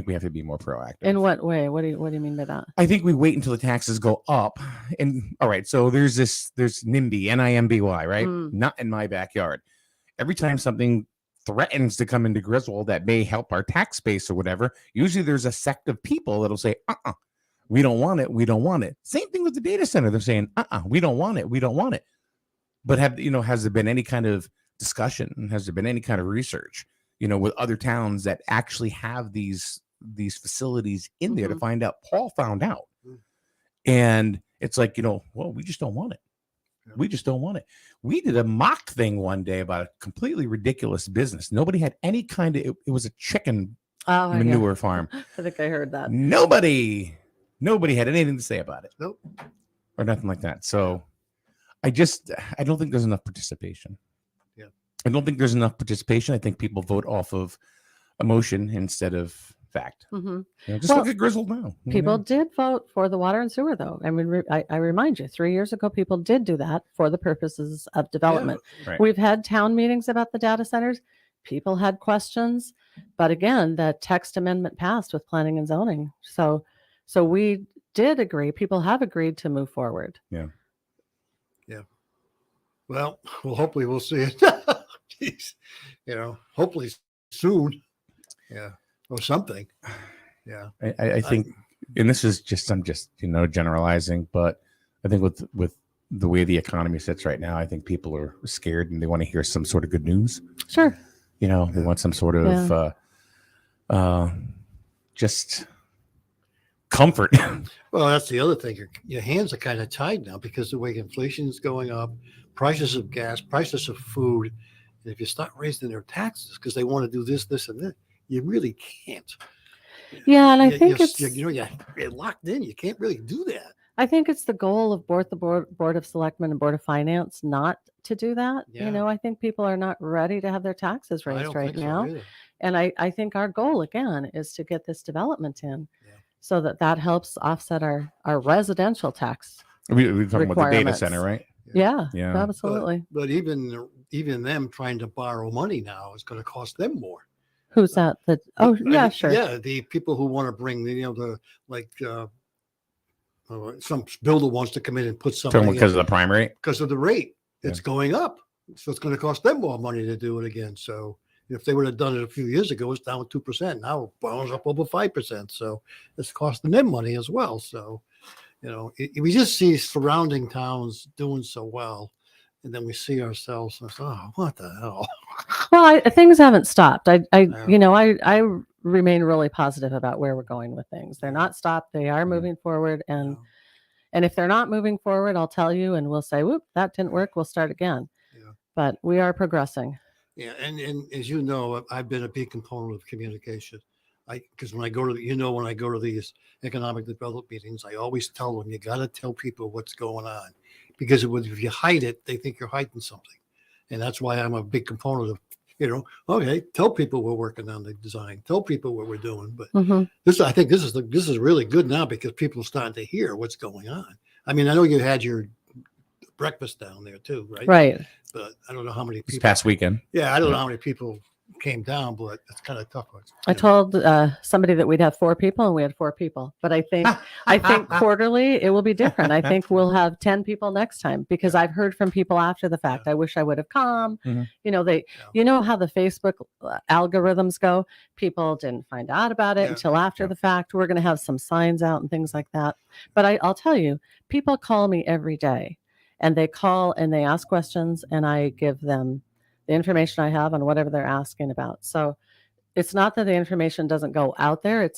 we have to be more proactive. In what way? What do you mean by that? I think we wait until the taxes go up. And all right, so there's NIMBY, NIMBY, right? Not in my backyard. Every time something threatens to come into Griswold that may help our tax base or whatever, usually there's a sect of people that'll say, we don't want it. We don't want it. Same thing with the data center. They're saying, we don't want it. We don't want it. But has there been any kind of discussion? Has there been any kind of research, with other towns that actually have these facilities in there to find out? Paul found out. And it's like, well, we just don't want it. We just don't want it. We did a mock thing one day about a completely ridiculous business. Nobody had any kind of, it was a chicken manure farm. I think I heard that. Nobody had anything to say about it. Nope. Or nothing like that. So I don't think there's enough participation. Yeah. I don't think there's enough participation. I think people vote off of emotion instead of fact. Just look at Griswold now. People did vote for the water and sewer, though. I mean, I remind you, 3 years ago, people did do that for the purposes of development. Yeah, right. We've had town meetings about the data centers. People had questions, but again, the text amendment passed with planning and zoning. So we did agree. People have agreed to move forward. Yeah. Yeah. Well, hopefully we'll see it. Jeez. Hopefully soon. Yeah. Or something. Yeah. I think, and this is just, I'm just, generalizing, but I think with the way the economy sits right now, I think people are scared and they want to hear some sort of good news. Sure. They want some sort of just comfort. Well, that's the other thing. Your hands are kind of tied now because the way inflation is going up, prices of gas, prices of food. And if you start raising their taxes because they want to do this, and that, you really can't. Yeah, and I think you're locked in. You can't really do that. I think it's the goal of both the board of selectmen and board of finance not to do that. Yeah. I think people are not ready to have their taxes I raised don't right think so now. either. And I think our goal again is to get this development in Yeah. so that helps offset our residential tax We're talking about the data requirements. center, right? Yeah, Yeah. absolutely. But even them trying to borrow money now is going to cost them more. Who's that? Oh, yeah, sure. Yeah, the people who want to bring some builder wants to come in and put something Because of the prime rate. because of the rate. It's going up. So it's going to cost them more money to do it again. So if they would have done it a few years ago, it's down 2%. Now it bounds up over 5%. So it's costing them money as well. So, we just see surrounding towns doing so well. And then we see ourselves and say, oh, what the hell? Well, things haven't stopped. I Yeah. remain really positive about where we're going with things. They're not stopped. They are moving forward. And if they're not moving forward, I'll tell you, and we'll say, whoop, that didn't work. We'll start again. Yeah. But we are progressing. Yeah, and as you know, I've been a big component of communication. Because when I go to these economic development meetings, I always tell them you got to tell people what's going on, because if you hide it, they think you're hiding something, and that's why I'm a big component of, okay, tell people we're working on the design, tell people what we're doing. But I think this is really good now because people are starting to hear what's going on. I mean, I know you had your breakfast down there too, right? Right. But I don't know how many people. This past weekend. Yeah, I don't know how many people came down, but it's kind of tough. I told somebody that we'd have 4 people, and we had 4 people. But I think quarterly it will be different. I think we'll have 10 people next time, because I've heard from people after the fact. I wish I would have come. You know how the Facebook algorithms go. People didn't find out about it until after the fact. We're going to have some signs out and things like that. But I'll tell you, people call me every day, and they call and they ask questions, and I give them the information I have on whatever they're asking about. So it's not that the information doesn't go out there.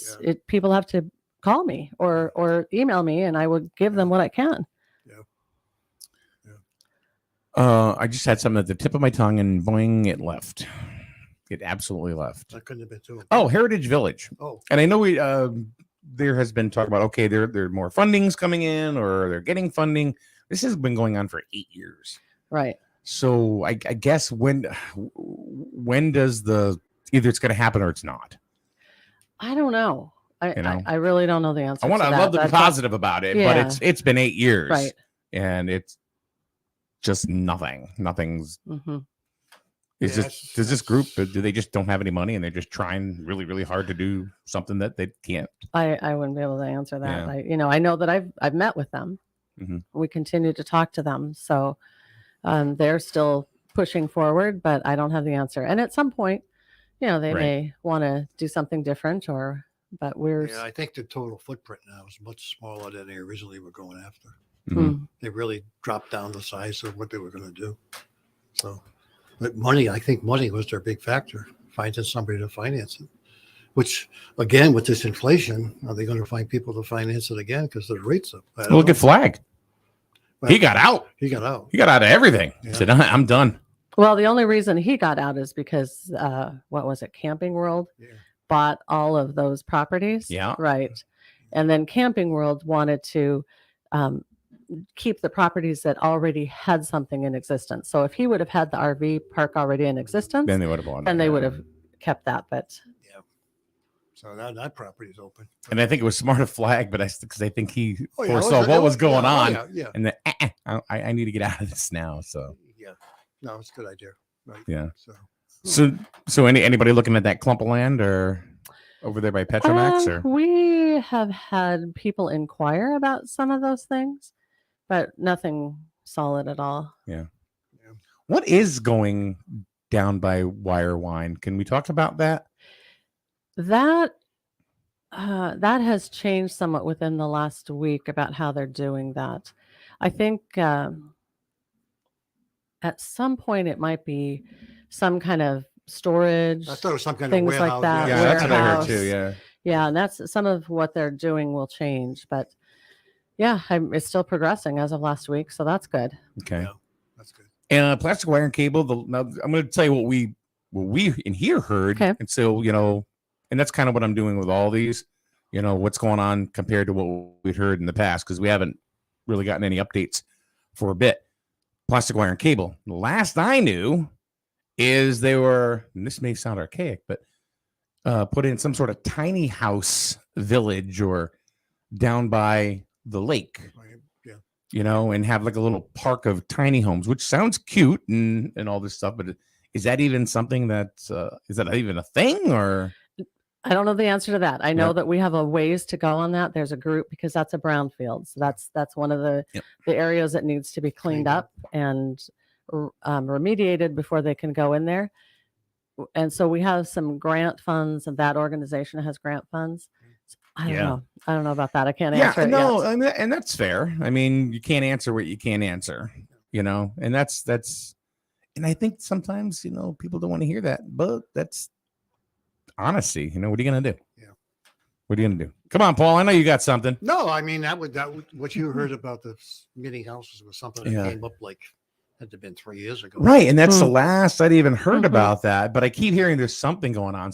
People have to call me or email me, and I will give them what I can. I just had something at the tip of my tongue, and boing, it left. It absolutely left. That couldn't have been too. Oh, Heritage Village. Oh, and I know there has been talk about, okay, there are more fundings coming in, or they're getting funding. This has been going on for 8 years. Right. So I guess when does either it's going to happen or it's not? I don't know. I really don't know the answer. I love to be positive about it, but it's been 8 years, right? And it's just nothing. Nothing's. Does this group? Do they just don't have any money and they're just trying really, really hard to do something that they can't? I wouldn't be able to answer that. Yeah. I know that I've met with them. We continue to talk to them, so. They're still pushing forward, but I don't have the answer. And at some point, they may want to do something different, but we're. Yeah, I think the total footprint now is much smaller than they originally were going after. They really dropped down the size of what they were going to do. So, but I think money was their big factor, finding somebody to finance it. Which, again, with this inflation, are they going to find people to finance it again because the rates up? Look at Flag. He got out. He got out of everything. He said, I'm done. Well, the only reason he got out is because, what was it? Camping World bought all of those properties. Yeah. Right. And then Camping World wanted to keep the properties that already had something in existence. So if he would have had the RV park already in existence, then they would have bought it. And they would have kept that. But so now that property is open. And I think it was smart of Flag, but because I think he foresaw what was going on. And then I need to get out of this now. So no, it's a good idea. Right. Yeah. So anybody looking at that clump of land or over there by Petromax? Or we have had people inquire about some of those things, but nothing solid at all. Yeah. What is going down by Wire Wine? Can we talk about that? That has changed somewhat within the last week about how they're doing that. I think at some point it might be some kind of storage. I thought it was some kind things of warehouse. like that. Yeah, that's what I heard too. Yeah, and that's some of what they're doing will change, but it's still progressing as of last week, so that's good. Okay, that's good. And plastic wire and cable. Now I'm going to tell you what we in here heard, and so and that's kind of what I'm doing with all these. What's going on compared to what we'd heard in the past, because we haven't really gotten any updates for a bit. Plastic wire and cable. The last I knew is they were, and this may sound archaic, but put in some sort of tiny house village or down by the lake. and have like a little park of tiny homes, which sounds cute and all this stuff, but is that even something is that even a thing, or? I don't know the answer to that. I know Yep. that we have a ways to go on that. There's a group, because that's a brownfield. So that's one of the Yep. the areas that needs to be cleaned up and remediated before they can go in there. And so we have some grant funds, and that organization has grant funds. So I don't Yeah. know. I don't know about that. I can't answer it no, yet. I mean, and that's fair. I mean, you can't answer what you can't answer, and that's, and I think sometimes, people don't want to hear that, but that's honesty. What are you going to do? Yeah. What are you going to do? Come on, Paul. I know you got something. No, I mean, that would what you heard about the mini houses was something that came up had to been 3 years ago. Right. And that's the last I'd even heard Mhm. about that. But I keep hearing there's something going on.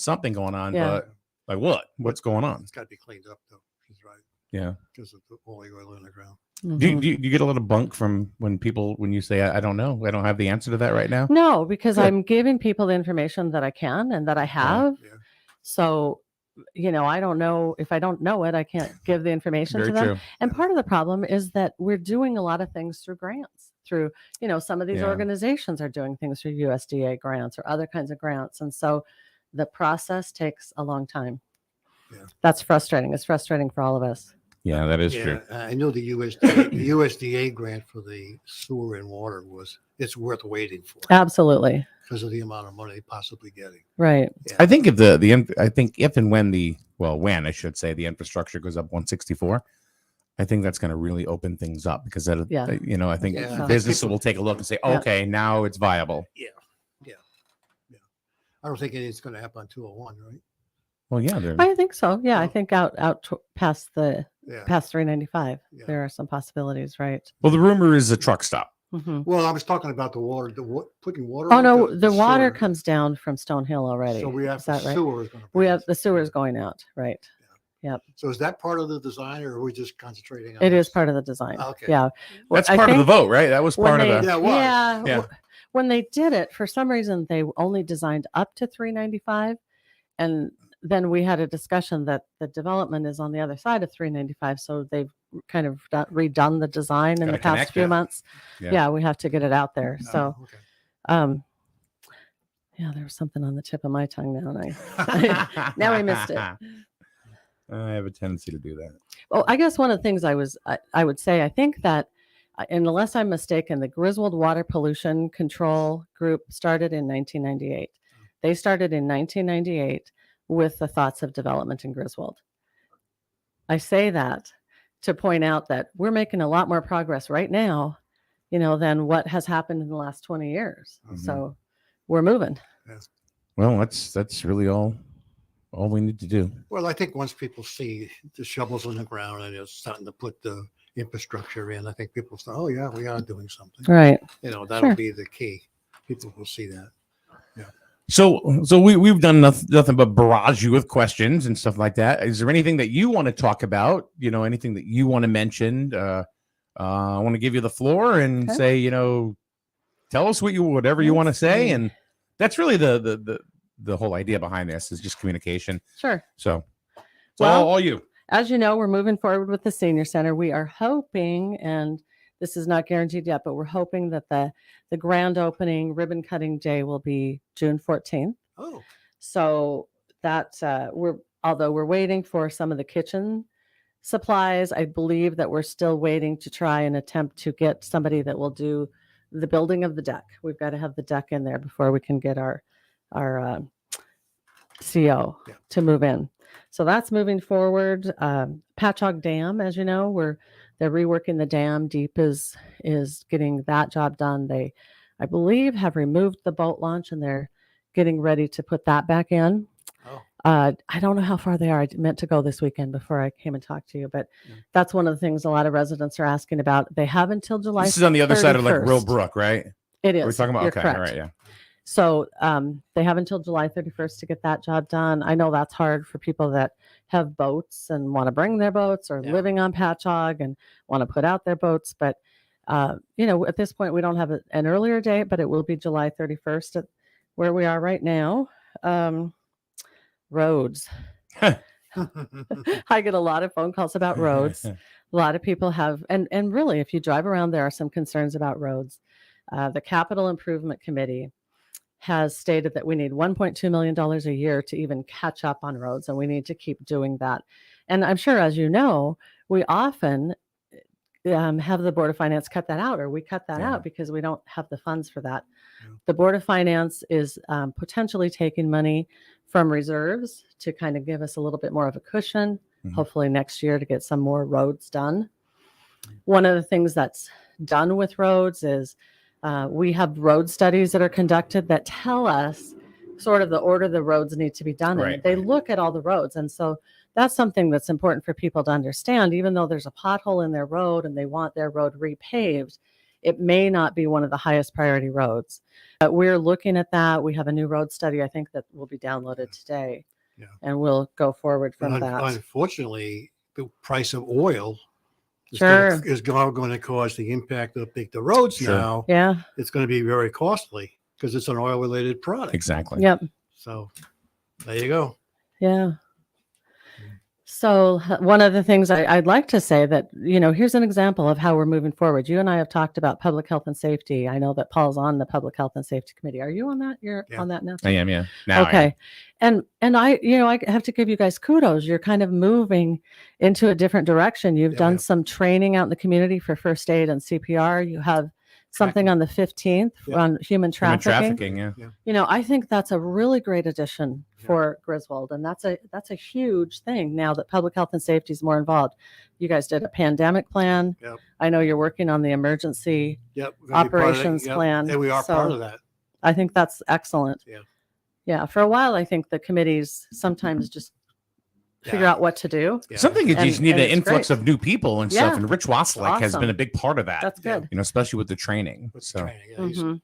Yeah. But like what? What's going on? It's got to be cleaned up, though. She's right. Yeah. Because of all the oil in the ground. Do you get a little bunk from when you say, I don't know, I don't have the answer to that right now? No, because Good. I'm giving people the information that I can and that I have. Yeah. So, I don't know. If I don't know it, I can't give the information Very to them. true. And part of the problem is that we're doing a lot of things through grants, through, some of these Yeah. organizations are doing things through USDA grants or other kinds of grants. And so the process takes a long time. Yeah. That's frustrating. It's frustrating for all of us. Yeah, that is true. I know the USDA grant for the sewer and water it's worth waiting for Absolutely. because of the amount of money possibly getting. Right. Yeah. I think if and when when I should say the infrastructure goes up 164, I think that's going to really open things up, because that, Yeah. I think Yeah. business will take a look and say, Yeah. okay, now it's viable. I don't think anything's going to happen on 201, right? Well, yeah, I think so. Yeah. I Oh. think out past Yeah. past 395, Yeah. there are some possibilities. Right. well, the rumor is a truck stop. Mhm. Well, I was talking about the water, putting water. Oh out no, the water sewer. comes down from Stone Hill already. So we have Is that right? sewer is going to. We have the sewers going out, right? So is that part of the design, or are we just concentrating on It is this? part of the design. Okay. Yeah. That's I part of the think vote, right? That was when part of they- the. Yeah, it was. Yeah. When they did it, for some reason, they only designed up to 395, and then we had a discussion that the development is on the other side of 395, so they've kind of redone the design in Gotta the past connect few it. months. Yeah. Yeah, we have to get it out there. Oh, So, okay. yeah, there was something on the tip of my tongue now, and I now I missed it. I have a tendency to do that. Well, I guess one of the things I would say, I think that, unless I'm mistaken, the Griswold Water Pollution Control Group started in 1998. They started in 1998 with the thoughts of development in Griswold. I say that to point out that we're making a lot more progress right now, than what has happened in the last 20 years. Mhm. So we're moving. Well, that's really all we need to do. Well, I think once people see the shovels in the ground and it's starting to put the infrastructure in, I think people say, "Oh yeah, we are doing something." Right. That'll Sure. be the key. People will see that. So we've done nothing but barrage you with questions and stuff like that. Is there anything that you want to talk about? Anything that you want to mention? I want to give you the floor and Okay. say, tell us whatever you want to Let's say, see. and that's really the whole idea behind this is just communication. Sure. So, Well, all you. As you know, we're moving forward with the senior center. We are hoping, and this is not guaranteed yet, but we're hoping that the grand opening ribbon cutting day will be June 14th. Oh, So that although we're waiting for some of the kitchen supplies, I believe that we're still waiting to try and attempt to get somebody that will do the building of the deck. We've got to have the deck in there before we can get our CO Yeah. to move in. So that's moving forward. Patchogue Dam, as you know, they're reworking the dam. Deep is getting that job done. They, I believe, have removed the boat launch and they're getting ready to put that back in. Oh. I don't know how far they are. I meant to go this weekend before I came and talked to you, but that's one of the things a lot of residents are asking about. They have until July. This is on the other side of like 31st. Real Brook, right? It is. Are we talking about? You're Okay, correct. all right, yeah. So they have until July 31st to get that job done. I know that's hard for people that have boats and want to bring their boats or Yeah. living on Patchogue and want to put out their boats. But, at this point, we don't have an earlier date, but it will be July 31st at where we are right now. Roads. I get a lot of phone calls about roads. A lot of people have, and really, if you drive around, there are some concerns about roads. The Capital Improvement Committee has stated that we need $1.2 million a year to even catch up on roads, and we need to keep doing that. And I'm sure, as you know, we often have the Board of Finance cut that out, or we cut that out because we don't have the funds for that. The Board of Finance is potentially taking money from reserves to kind of give us a little bit more of a cushion, hopefully next year, to get some more roads done. One of the things that's done with roads is we have road studies that are conducted that tell us sort of the order the roads need to be done. Right, And they look at all the roads. And so that's something that's important for people to understand. Even though there's a pothole in their road and they want their road repaved, it may not be one of the highest priority roads. But we're looking at that. We have a new road study, I think, that will be downloaded today. Yeah. And we'll go forward from that. Unfortunately, the price of oil is Sure. going to cause the impact of the roads now. Yeah. It's going to be very costly because it's an oil-related product. Exactly. Yep. So there you go. Yeah. So one of the things I'd like to say that, here's an example of how we're moving forward. You and I have talked about public health and safety. I know that Paul's on the public health and safety committee. Are you on that? You're on that now? I am, yeah. Now I okay. And I have to give you guys kudos. You're kind of moving into a different direction. You've done some training out in the community for first aid and CPR. You have something on the 15th on human trafficking. Yeah. I think that's a really great addition for Griswold, and that's a huge thing now that public health and safety is more involved. You guys did a pandemic plan. Yep. I know you're working on the emergency operations plan. And we are part of that. I think that's excellent. Yeah. For a while, I think the committees sometimes just figure out what to do. Something you just need an influx of new people and stuff. Yeah. And Rich Wasilek has been a big part of that. That's good. Especially with the training.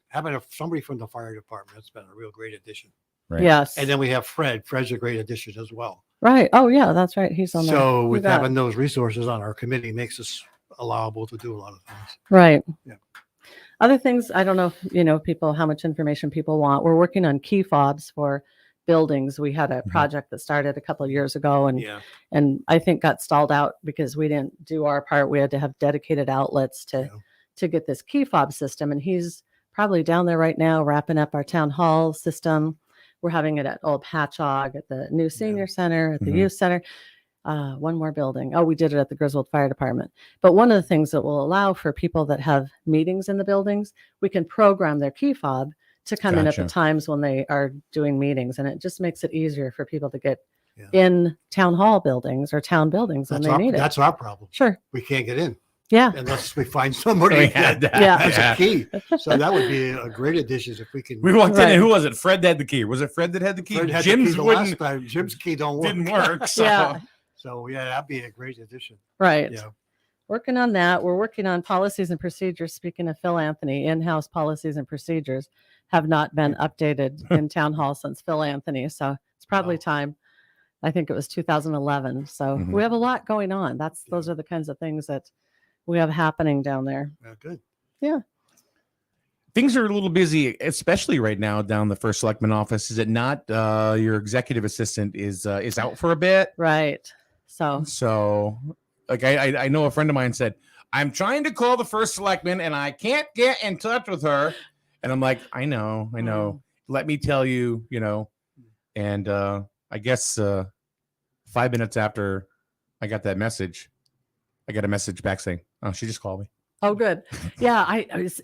Having somebody from the fire department, that's been a real great addition. Right. Yes. And then we have Fred. Fred's a great addition as well. Right. Oh, yeah, that's right. He's on there. So with having those resources on our committee makes us allowable to do a lot of things. Right. Yeah. Other things, I don't know if people, how much information people want. We're working on key fobs for buildings. We had a project that started a couple of years ago and I think got stalled out because we didn't do our part. We had to have dedicated outlets to get this key fob system. And he's probably down there right now wrapping up our town hall system. We're having it at Old Patchogue, at the new senior center, at the youth center. One more building. Oh, we did it at the Griswold Fire Department. But one of the things that will allow for people that have meetings in the buildings, we can program their key fob to come in at the times when they are doing meetings. And it just makes it easier for people to get in town hall buildings or town buildings when they need it. That's our problem. Sure. We can't get in. Yeah. Unless we find somebody that has a key. So that would be a great addition if we can. We walked in and who was it? Fred had the key. Was it Fred that had the key? Jim's last time. Jim's key didn't work. So. So that'd be a great addition. Right. Yeah. Working on that. We're working on policies and procedures. Speaking of Phil Anthony, in-house policies and procedures have not been updated in town hall since Phil Anthony. So it's probably time. I think it was 2011. So we have a lot going on. Those are the kinds of things that we have happening down there. Yeah, good. Yeah. Things are a little busy, especially right now down the first selectman office. Is it not? Your executive assistant is out for a bit. Right. So like I know a friend of mine said, I'm trying to call the first selectman and I can't get in touch with her. And I'm like, I know. Let me tell you, and I guess 5 minutes after I got that message, I got a message back saying, oh, she just called me. Oh, good. Yeah,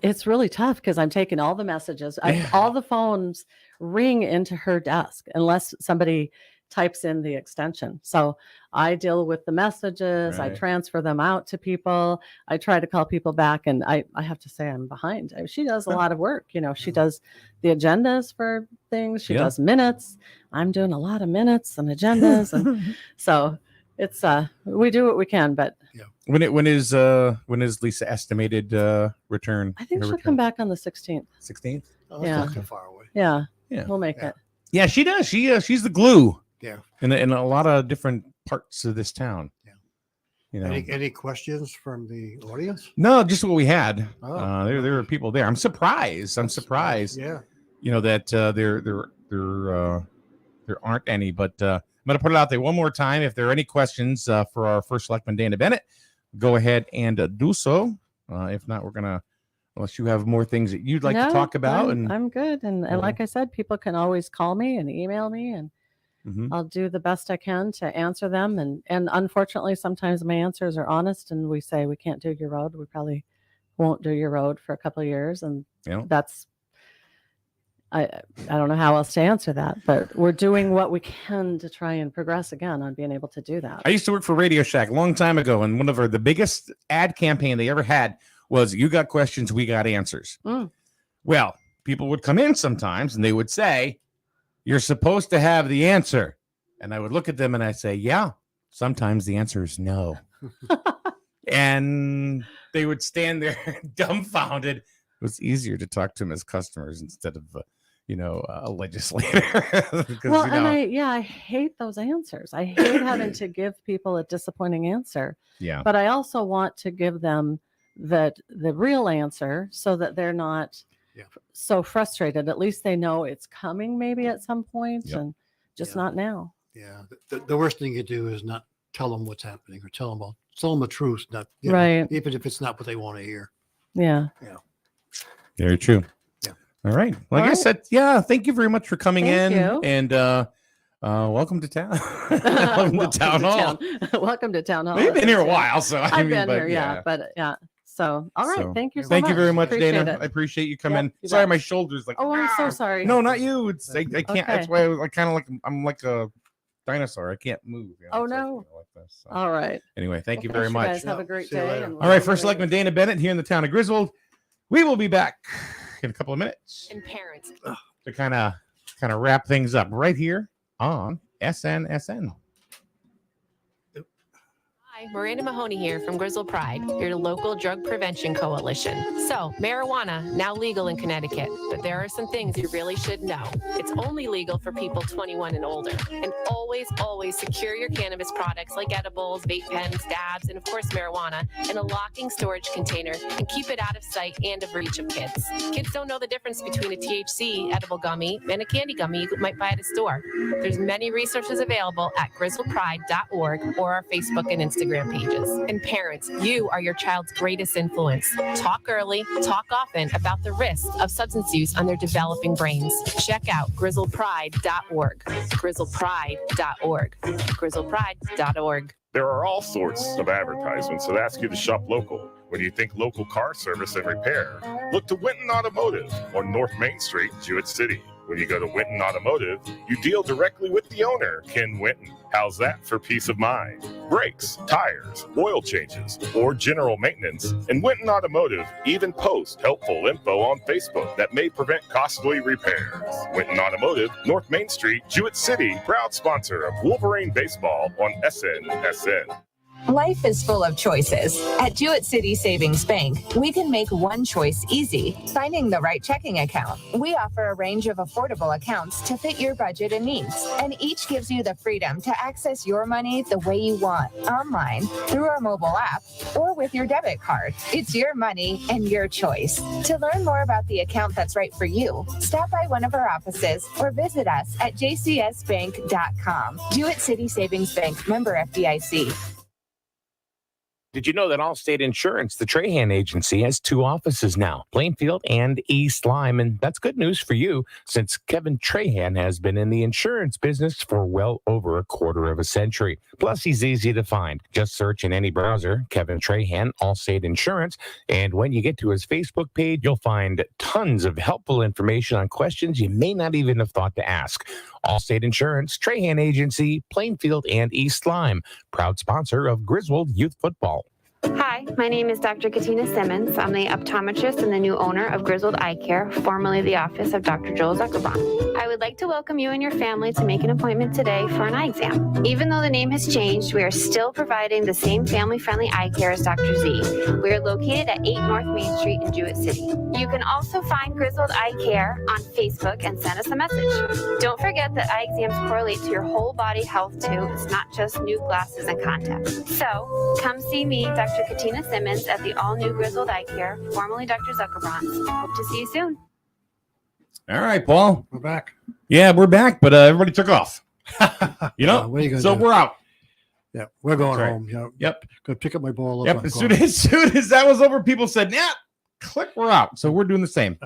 it's really tough because I'm taking all the messages. All the phones ring into her desk unless somebody types in the extension. So I deal with the messages. Right. I transfer them out to people. I try to call people back, and I have to say I'm behind. She does a lot of work. She does the agendas for things. She does minutes. I'm doing a lot of minutes and agendas, and so it's we do what we can. But when is Lisa estimated return? I think she'll come back on the 16th. 16th. Oh, that's not too far away. Yeah. We'll make it. Yeah, she does. She's the glue. Yeah. In a lot of different parts of this town. Yeah. Any questions from the audience? No, just what we had. Oh. There were people there. I'm surprised. Yeah. That there aren't any, but going to put it out there one more time. If there are any questions for our first selectman, Dana Bennett, go ahead and do so. If not, we're going to, unless you have more things that you'd like to talk about. I'm good. And like I said, people can always call me and email me, and I'll do the best I can to answer them. And unfortunately, sometimes my answers are honest, and we say we can't do your road. We probably won't do your road for a couple of years, and that's I don't know how else to answer that, but we're doing what we can to try and progress again on being able to do that. I used to work for Radio Shack a long time ago, and one of the biggest ad campaign they ever had was "You got questions, we got answers." Well, people would come in sometimes and they would say, "You're supposed to have the answer," and I would look at them and I say, "Yeah, sometimes the answer is no." And they would stand there dumbfounded. It was easier to talk to them as customers instead of a legislator. Well, and I hate those answers. I hate having to give people a disappointing answer. Yeah. But I also want to give them the real answer so that they're not so frustrated. At least they know it's coming maybe at some point and just not now. Yeah. The worst thing you do is not tell them what's happening or tell them the truth, not right. Even if it's not what they want to hear. Yeah. Yeah. Very true. Yeah. All right. Well, I said, thank you very much for coming in. And welcome to town. welcome to town hall. Welcome to town hall. We've been here a while, so I've been here, So, all right. Thank you so much. Thank you very much, Appreciate Dana. it. I appreciate you coming. Sorry, my shoulder's like. Oh, I'm so sorry. No, not you. It's I can't. Okay. That's why I kind of like I'm like a dinosaur. I can't move. Oh no. Like this, so. All right. Anyway, thank you very much. Guys have a great day. All right, First Selectman Dana Bennett here in the town of Griswold. We will be back in a couple of minutes. And parents to kind of wrap things up right here on SNSN. Hi, Miranda Mahoney here from Griswold Pride, your local drug prevention coalition. So, marijuana, now legal in Connecticut, but there are some things you really should know. It's only legal for people 21 and older. And always, always secure your cannabis products like edibles, vape pens, dabs, and of course marijuana in a locking storage container and keep it out of sight and of reach of kids. Kids don't know the difference between a THC edible gummy and a candy gummy you might buy at a store. There's many resources available at griswoldpride.org or our Facebook and Instagram pages. And parents, you are your child's greatest influence. Talk early, talk often about the risks of substance use on their developing brains. Check out griswoldpride.org. griswoldpride.org. griswoldpride.org. There are all sorts of advertisements that ask you to shop local. When you think local car service and repair, look to Winton Automotive on North Main Street, Jewett City. When you go to Winton Automotive, you deal directly with the owner, Ken Winton. How's that for peace of mind? Brakes, tires, oil changes, or general maintenance. And Winton Automotive even posts helpful info on Facebook that may prevent costly repairs. Winton Automotive, North Main Street, Jewett City, proud sponsor of Wolverine Baseball on SNSN. Life is full of choices. At Jewett City Savings Bank, we can make one choice easy, finding the right checking account. We offer a range of affordable accounts to fit your budget and needs, and each gives you the freedom to access your money the way you want, online, through our mobile app, or with your debit card. It's your money and your choice. To learn more about the account that's right for you, stop by one of our offices or visit us at jcsbank.com. Jewett City Savings Bank, member FDIC. Did you know that Allstate Insurance, the Trahan agency, has 2 offices now, Plainfield and East Lyme? And that's good news for you, since Kevin Trahan has been in the insurance business for well over a quarter of a century. Plus, he's easy to find. Just search in any browser, Kevin Trahan, Allstate Insurance. And when you get to his Facebook page, you'll find tons of helpful information on questions you may not even have thought to ask. Allstate Insurance, Trahan Agency, Plainfield and East Lyme, proud sponsor of Griswold Youth Football. Hi, my name is Dr. Katina Simmons. I'm the optometrist and the new owner of Griswold Eye Care, formerly the office of Dr. Joel Zuckerbaum. I would like to welcome you and your family to make an appointment today for an eye exam. Even though the name has changed, we are still providing the same family-friendly eye care as Dr. Z. We are located at 8 North Main Street in Jewett City. You can also find Griswold Eye Care on Facebook and send us a message. Don't forget that eye exams correlate to your whole body health too. It's not just new glasses and contacts. So, come see me, Dr. Katina Simmons, at the all-new Griswold Eye Care, formerly Dr. Zuckerbaum. Hope to see you soon. All right, Paul. We're back. Yeah, we're back, but everybody took off. You know, what are you gonna so do? we're out. Yeah, we're going That's right. home. Yeah. Yep. Gonna pick up my ball. Up Yep. and As go soon home. as that was over, people said, "Yeah, click, we're out." So we're doing the same.